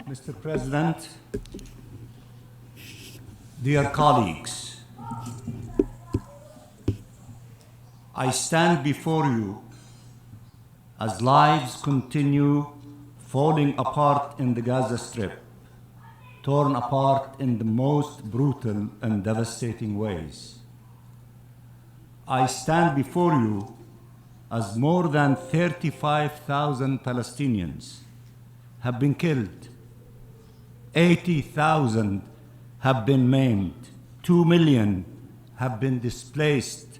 Mr. President, dear colleagues, I stand before you as lives continue falling apart in the Gaza Strip, torn apart in the most brutal and devastating ways. I stand before you as more than 35,000 Palestinians have been killed, 80,000 have been maimed, 2 million have been displaced,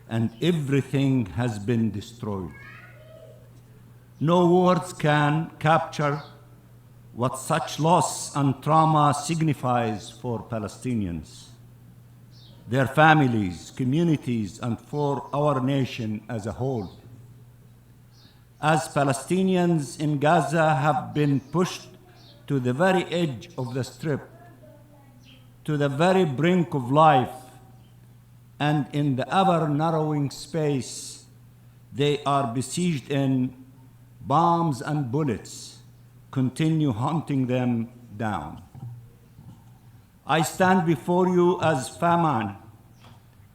and everything has been destroyed. No words can capture what such loss and trauma signifies for Palestinians, their families, communities, and for our nation as a whole. As Palestinians in Gaza have been pushed to the very edge of the Strip, to the very brink of life, and in the ever-narrowing space they are besieged in, bombs and bullets continue hunting them down. I stand before you as famine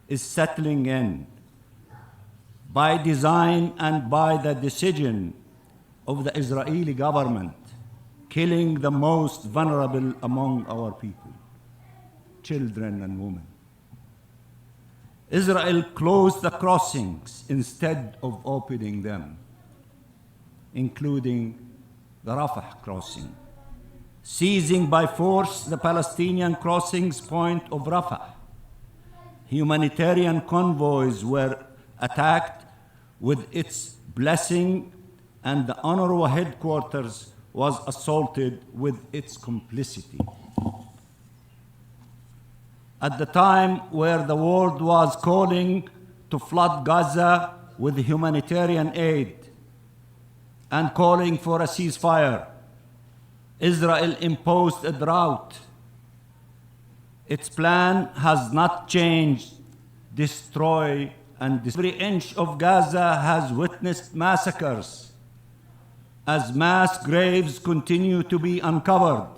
is settling in, by design and by the decision of the Israeli government, killing the most vulnerable among our people, children and women. Israel closed the crossings instead of opening them, including the Rafah crossing, seizing by force the Palestinian crossings point of Rafah. Humanitarian convoys were attacked with its blessing, and the UNRWA headquarters was assaulted with its complicity. At the time where the world was calling to flood Gaza with humanitarian aid and calling for a ceasefire, Israel imposed a drought. Its plan has not changed: destroy and every inch of Gaza has witnessed massacres as mass graves continue to be uncovered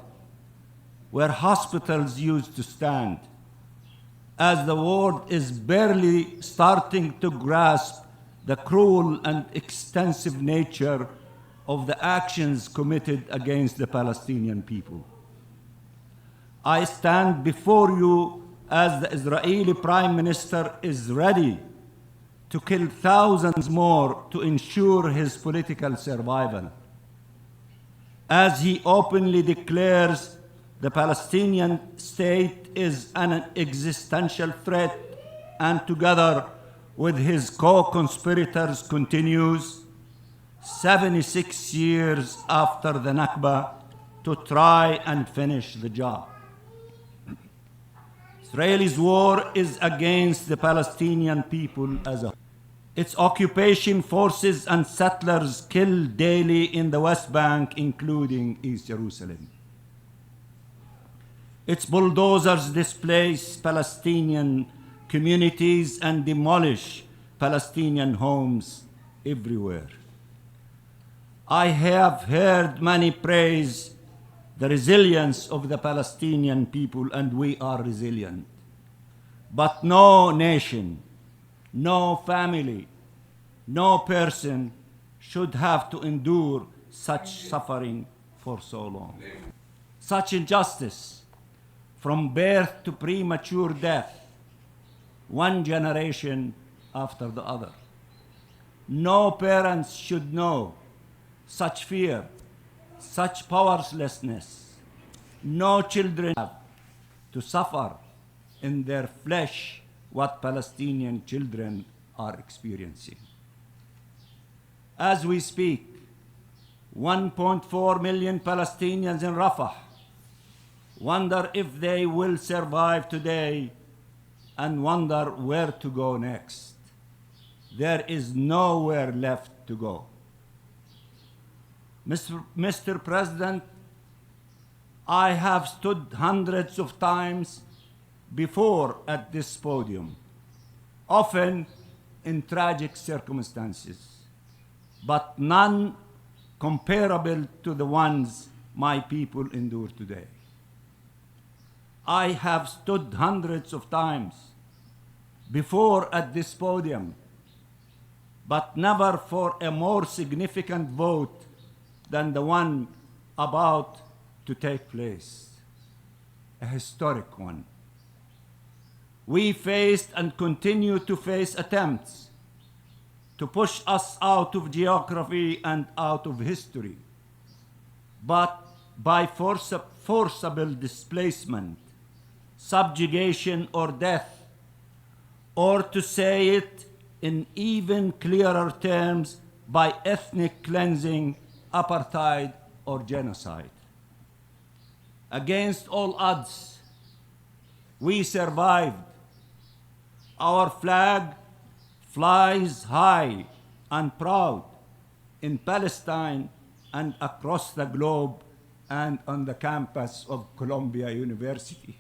where hospitals used to stand, as the world is barely starting to grasp the cruel and extensive nature of the actions committed against the Palestinian people. I stand before you as the Israeli Prime Minister is ready to kill thousands more to ensure his political survival, as he openly declares the Palestinian state is an existential threat, and together with his co-conspirators continues 76 years after the Nakba to try and finish the job. Israel's war is against the Palestinian people as a whole. Its occupation forces and settlers kill daily in the West Bank, including East Jerusalem. Its bulldozers displace Palestinian communities and demolish Palestinian homes everywhere. I have heard many praise the resilience of the Palestinian people, and we are resilient. But no nation, no family, no person should have to endure such suffering for so long. Such injustice, from birth to premature death, one generation after the other. No parents should know such fear, such powerlessness. No children have to suffer in their flesh what Palestinian children are experiencing. As we speak, 1.4 million Palestinians in Rafah wonder if they will survive today and wonder where to go next. There is nowhere left to go. Mr. President, I have stood hundreds of times before at this podium, often in tragic circumstances, but none comparable to the ones my people endure today. I have stood hundreds of times before at this podium, but never for a more significant vote than the one about to take place, a historic one. We faced and continue to face attempts to push us out of geography and out of history, but by forcible displacement, subjugation, or death, or to say it in even clearer terms, by ethnic cleansing, apartheid, or genocide. Against all odds, we survived. Our flag flies high and proud in Palestine and across the globe and on the campus of Columbia University.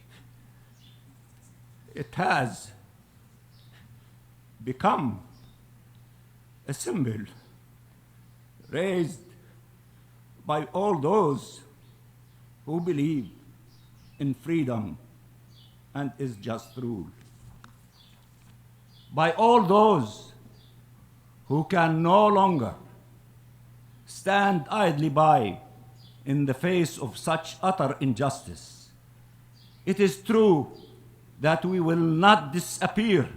It has become a symbol raised by all those who believe in freedom and is just rule. By all those who can no longer stand idly by in the face of such utter injustice. It is true that we will not disappear,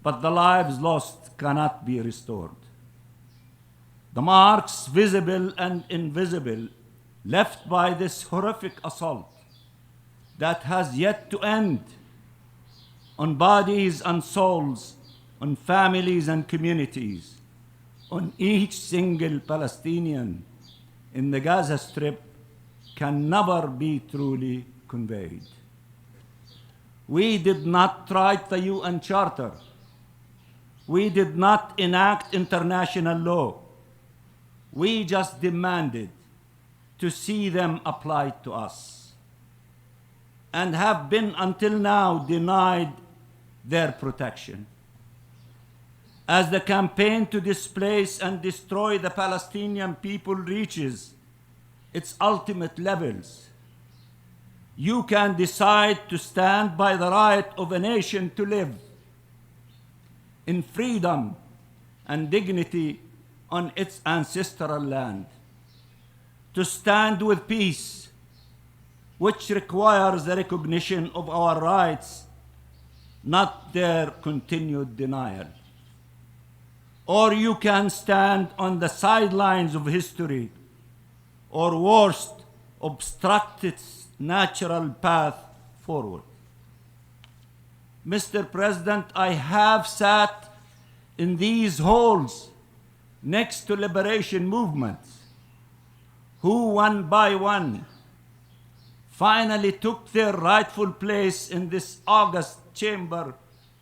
but the lives lost cannot be restored. The marks, visible and invisible, left by this horrific assault that has yet to end on bodies and souls, on families and communities, on each single Palestinian in the Gaza Strip, can never be truly conveyed. We did not write the UN Charter. We did not enact international law. We just demanded to see them applied to us, and have been until now denied their protection. As the campaign to displace and destroy the Palestinian people reaches its ultimate levels, you can decide to stand by the right of a nation to live in freedom and dignity on its ancestral land, to stand with peace, which requires the recognition of our rights, not their continued denial. Or you can stand on the sidelines of history, or worst, obstruct its natural path forward. Mr. President, I have sat in these halls next to liberation movements who, one by one, finally took their rightful place in this august chamber,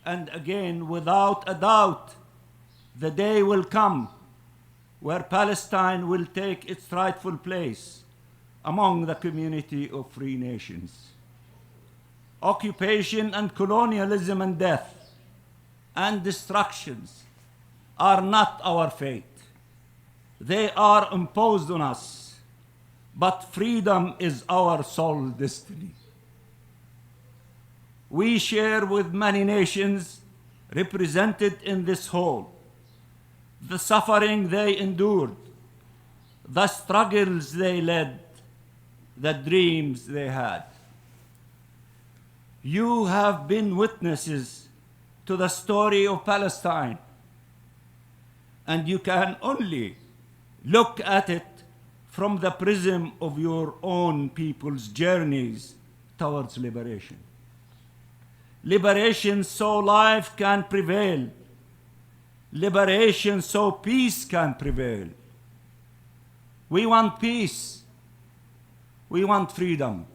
and again, without a doubt, the day will come where Palestine will take its rightful place among the community of free nations. Occupation and colonialism and death and destructions are not our fate. They are imposed on us, but freedom is our sole destiny. We share with many nations represented in this hall the suffering they endured, the struggles they led, the dreams they had. You have been witnesses to the story of Palestine, and you can only look at it from the prism of your own people's journeys towards liberation. Liberation so life can prevail. Liberation so peace can prevail. We want peace. We want freedom.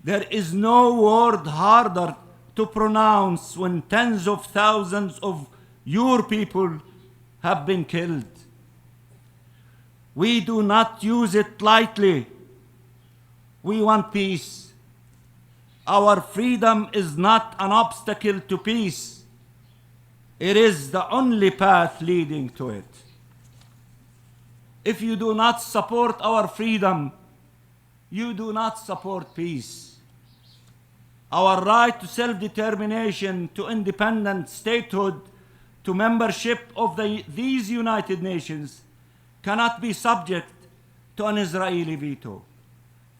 There is no word harder to pronounce when tens of thousands of your people have been killed. We do not use it lightly. We want peace. Our freedom is not an obstacle to peace. It is the only path leading to it. If you do not support our freedom, you do not support peace. Our right to self-determination, to independent statehood, to membership of these United Nations cannot be subject to an Israeli veto.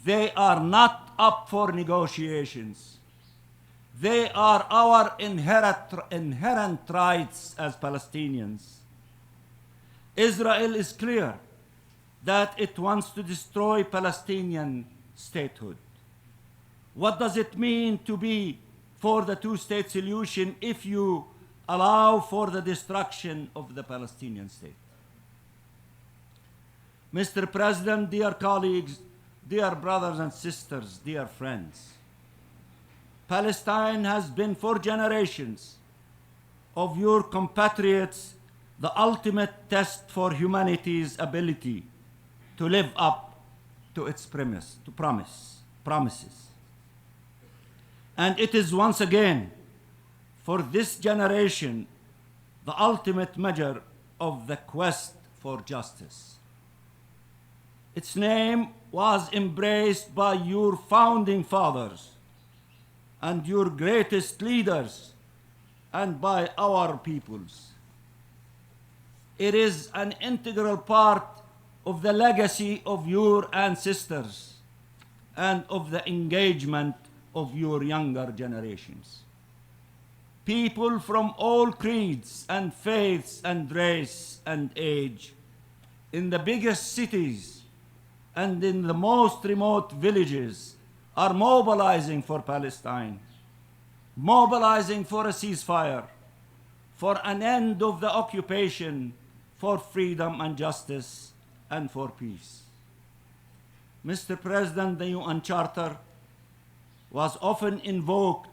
They are not up for negotiations. They are our inherent rights as Palestinians. Israel is clear that it wants to destroy Palestinian statehood. What does it mean to be for the two-state solution if you allow for the destruction of the Palestinian state? Mr. President, dear colleagues, dear brothers and sisters, dear friends, Palestine has been for generations of your compatriots the ultimate test for humanity's ability to live up to its promises. And it is once again, for this generation, the ultimate measure of the quest for justice. Its name was embraced by your founding fathers and your greatest leaders and by our peoples. It is an integral part of the legacy of your ancestors and of the engagement of your younger generations. People from all creeds and faiths and race and age, in the biggest cities and in the most remote villages, are mobilizing for Palestine, mobilizing for a ceasefire, for an end of the occupation, for freedom and justice, and for peace. Mr. President, the UN Charter was often invoked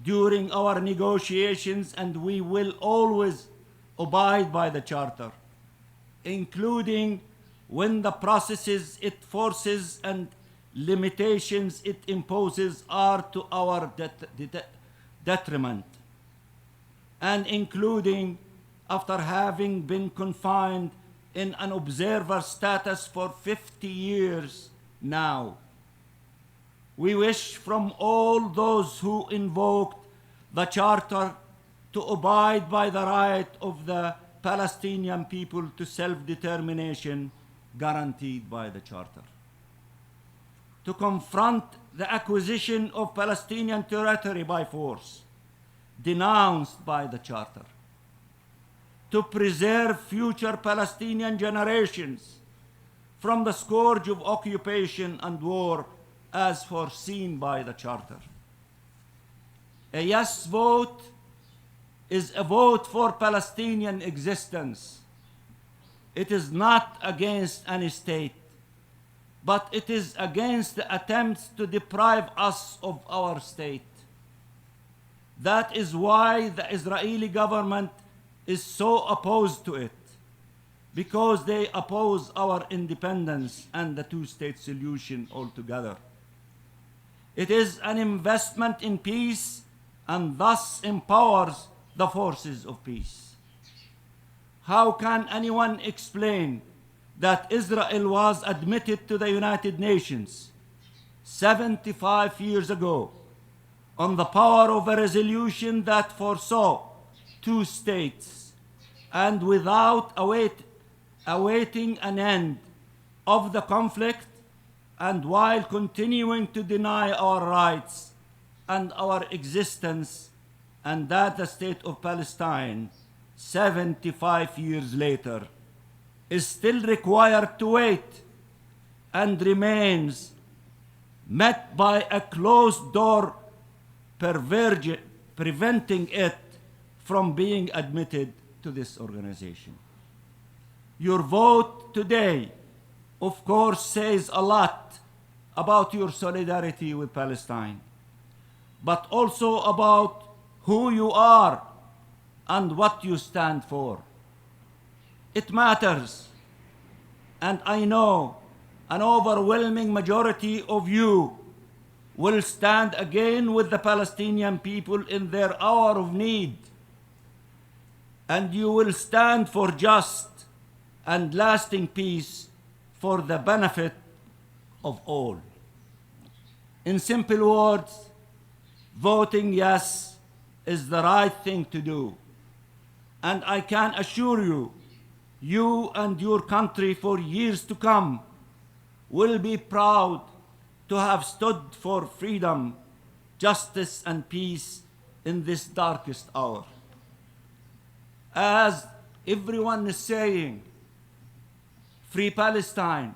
during our negotiations, and we will always abide by the Charter, including when the processes it forces and limitations it imposes are to our detriment, and including after having been confined in an observer status for 50 years now. We wish from all those who invoked the Charter to abide by the right of the Palestinian people to self-determination guaranteed by the Charter, to confront the acquisition of Palestinian territory by force, denounced by the Charter, to preserve future Palestinian generations from the scourge of occupation and war as foreseen by the Charter. A yes vote is a vote for Palestinian existence. It is not against any state, but it is against the attempts to deprive us of our state. That is why the Israeli government is so opposed to it, because they oppose our independence and the two-state solution altogether. It is an investment in peace and thus empowers the forces of peace. How can anyone explain that Israel was admitted to the United Nations 75 years ago on the power of a resolution that foresaw two states, and without awaiting an end of the conflict, and while continuing to deny our rights and our existence, and that the state of Palestine, 75 years later, is still required to wait and remains met by a closed door preventing it from being admitted to this organization. Your vote today, of course, says a lot about your solidarity with Palestine, but also about who you are and what you stand for. It matters, and I know an overwhelming majority of you will stand again with the Palestinian people in their hour of need, and you will stand for just and lasting peace for the benefit of all. In simple words, voting yes is the right thing to do. And I can assure you, you and your country for years to come will be proud to have stood for freedom, justice, and peace in this darkest hour. As everyone is saying, free Palestine,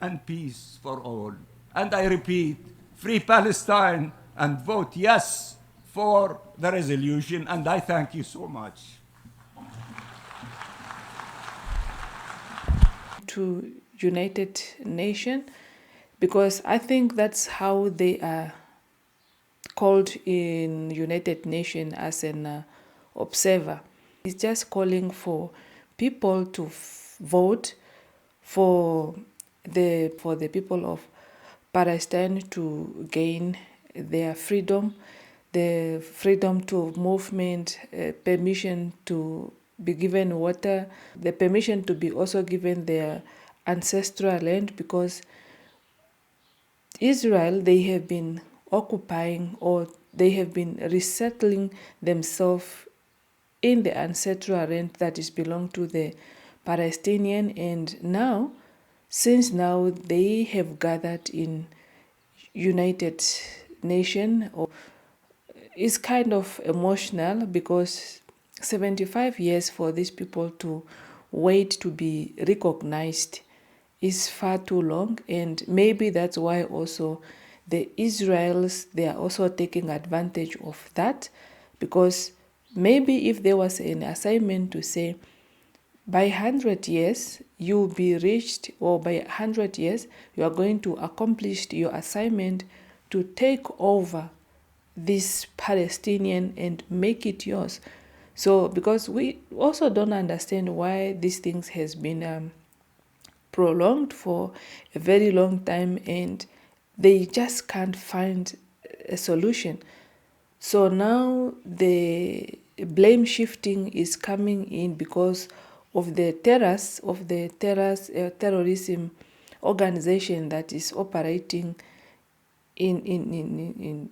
and peace for all. And I repeat, free Palestine and vote yes for the resolution. And I thank you so much. To United Nations, because I think that's how they are called in United Nations as an observer. It's just calling for people to vote for the people of Palestine to gain their freedom, the freedom to movement, permission to be given water, the permission to be also given their ancestral land, because Israel, they have been occupying, or they have been resettling themselves in the ancestral land that is belong to the Palestinian, and now, since now they have gathered in United Nations, it's kind of emotional, because 75 years for these people to wait to be recognized is far too long. And maybe that's why also the Israelis, they are also taking advantage of that, because maybe if there was an assignment to say by 100 years you will be reached, or by 100 years you are going to accomplish your assignment to take over this Palestinian and make it yours. So because we also don't understand why these things has been prolonged for a very long time, and they just can't find a solution. So now the blame shifting is coming in because of the terrorism organization that is operating in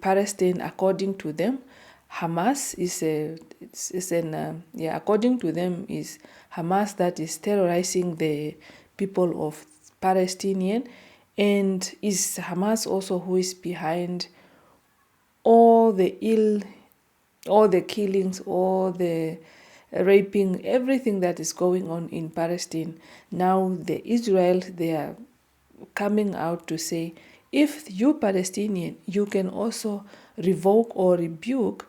Palestine. According to them, Hamas according to them is Hamas that is terrorizing the people of Palestinian, and is Hamas also who is behind all the killings, all the raping, everything that is going on in Palestine. Now the Israel, they are coming out to say, if you Palestinian, you can also revoke or rebuke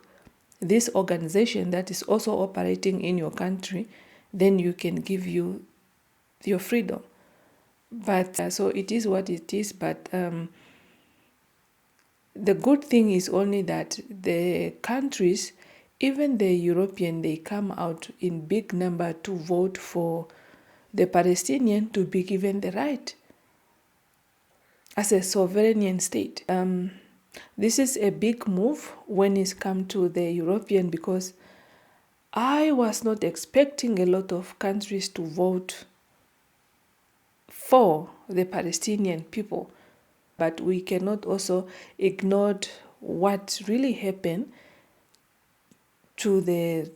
this organization that is also operating in your country, then you can give you your freedom. But so it is what it is. But the good thing is only that the countries, even the European, they come out in big number to vote for the Palestinian to be given the right as a sovereign state. This is a big move when it's come to the European, because I was not expecting a lot of countries to vote for the Palestinian people. But we cannot also ignore what really happened to the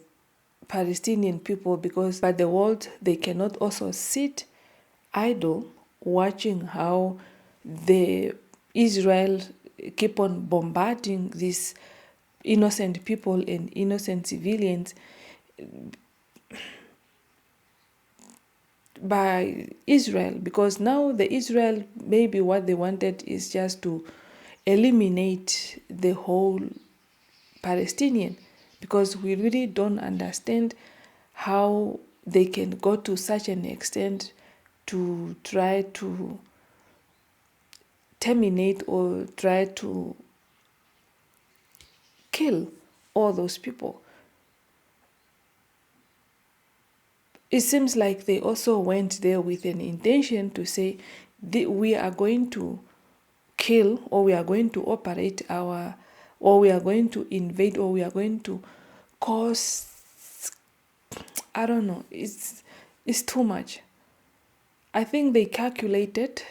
Palestinian people, because by the world, they cannot also sit idle watching how the Israel keep on bombarding these innocent people and innocent civilians by Israel. Because now the Israel, maybe what they wanted is just to eliminate the whole Palestinian, because we really don't understand how they can go to such an extent to try to terminate or try to kill all those people. It seems like they also went there with an intention to say, we are going to kill, or we are going to operate or we are going to invade, or we are going to cause I don't know, it's too much. I think they calculated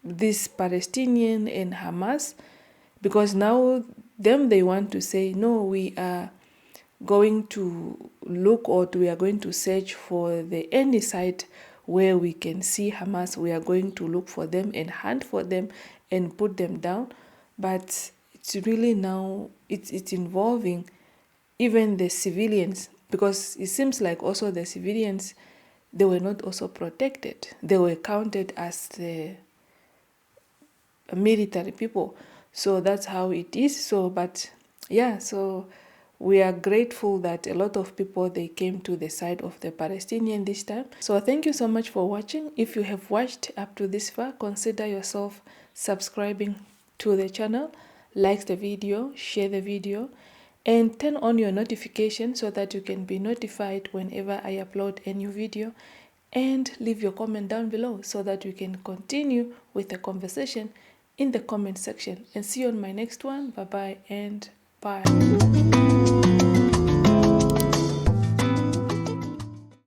this Palestinian and Hamas, because now they want to say, no, we are going to look, or we are going to search for any site where we can see Hamas. We are going to look for them and hunt for them and put them down. But it's really now, it's involving even the civilians, because it seems like also the civilians, they were not also protected. They were counted as the military people. So that's how it is. So, but yeah, so we are grateful that a lot of people, they came to the side of the Palestinian this time. So thank you so much for watching. If you have watched up to this far, consider yourself subscribing to the channel, like the video, share the video, and turn on your notification so that you can be notified whenever I upload a new video. And leave your comment down below so that we can continue with the conversation in the comment section. And see you on my next one. Bye bye and bye.